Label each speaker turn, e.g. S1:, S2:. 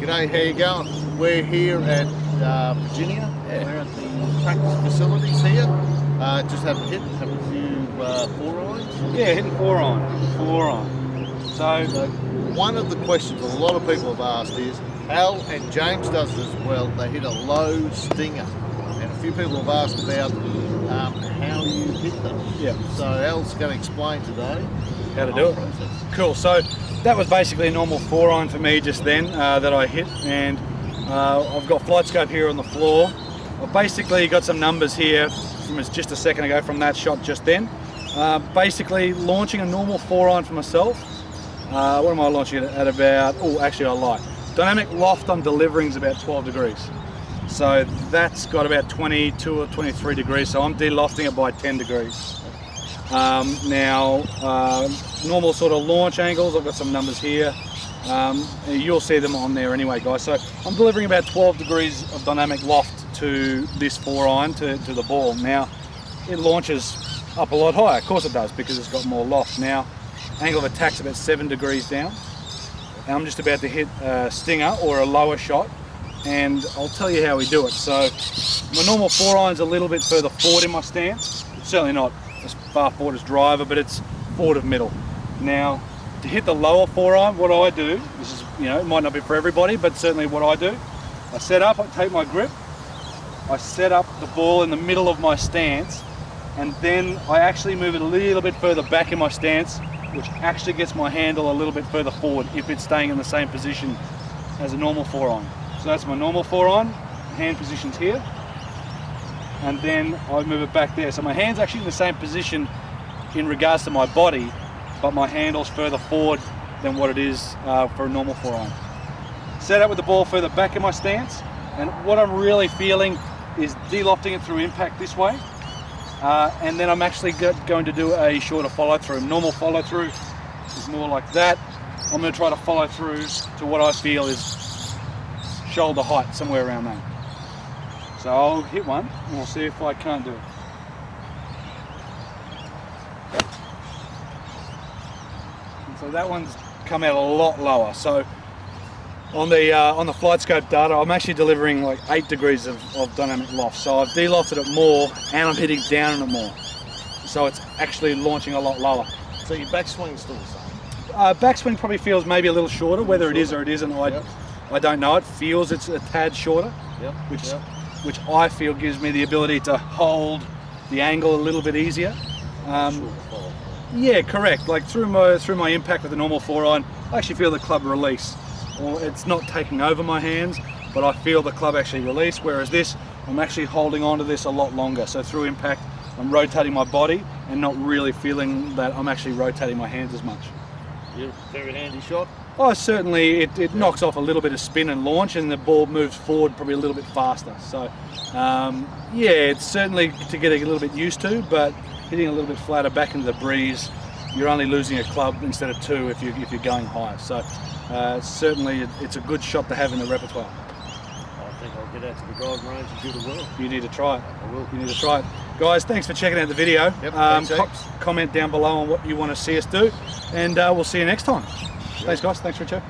S1: G'day, how you going? We're here at Virginia. We're at the practice facilities here. Just have a hit, have a few 4-irons.
S2: Yeah, hitting 4-iron. So
S1: one of the questions a lot of people have asked is, Al and James does it as well, they hit a low stinger. And a few people have asked about how you hit them.
S2: Yeah.
S1: So Al's going to explain today
S2: how to do it.
S1: Process.
S2: Cool. So that was basically a normal 4-iron for me just then that I hit, and I've got flight scope here on the floor. I've basically got some numbers here from just a second ago from that shot just then. Basically launching a normal 4-iron for myself. What am I launching at about? Oh, actually I lied. Dynamic loft I'm delivering is about 12 degrees. So that's got about 22 or 23 degrees. So I'm delofting it by 10 degrees. Now, normal sort of launch angles, I've got some numbers here. You'll see them on there anyway, guys. So I'm delivering about 12 degrees of dynamic loft to this 4-iron, to the ball. Now, it launches up a lot higher. Of course it does, because it's got more loft. Now, angle of attack's about 7 degrees down. And I'm just about to hit a stinger or a lower shot, and I'll tell you how we do it. So my normal 4-iron's a little bit further forward in my stance. It's certainly not as far forward as driver, but it's forward of middle. Now, to hit the lower 4-iron, what I do, this is, it might not be for everybody, but certainly what I do, I set up, I take my grip, I set up the ball in the middle of my stance, and then I actually move it a little bit further back in my stance, which actually gets my handle a little bit further forward if it's staying in the same position as a normal 4-iron. So that's my normal 4-iron, hand position's here, and then I move it back there. So my hand's actually in the same position in regards to my body, but my handle's further forward than what it is for a normal 4-iron. Set up with the ball further back in my stance, and what I'm really feeling is de-lofting it through impact this way. And then I'm actually going to do a shorter follow through. Normal follow through is more like that. I'm going to try to follow through to what I feel is shoulder height, somewhere around that. So I'll hit one and we'll see if I can't do it. And so that one's come out a lot lower. So on the flight scope data, I'm actually delivering like 8 degrees of dynamic loft. So I've de-lofted it more and I'm hitting down on it more. So it's actually launching a lot lower.
S1: So your backswing's still the same?
S2: Backswing probably feels maybe a little shorter, whether it is or it isn't. I don't know. It feels it's a tad shorter, which I feel gives me the ability to hold the angle a little bit easier. Yeah, correct. Like through my impact with the normal 4-iron, I actually feel the club release. Or it's not taking over my hands, but I feel the club actually release, whereas this, I'm actually holding on to this a lot longer. So through impact, I'm rotating my body and not really feeling that I'm actually rotating my hands as much.
S1: Yeah, very handy shot.
S2: Oh, certainly it knocks off a little bit of spin and launch, and the ball moves forward probably a little bit faster. So yeah, it's certainly to get a little bit used to, but hitting a little bit flatter back into the breeze, you're only losing a club instead of 2 if you're going higher. So certainly it's a good shot to have in the repertoire.
S1: I think I'll get out to the driving range and give it a whirl.
S2: You need to try it.
S1: I will.
S2: You need to try it. Guys, thanks for checking out the video.
S1: Yep,
S2: comment down below on what you want to see us do, and we'll see you next time. Thanks guys, thanks Richard.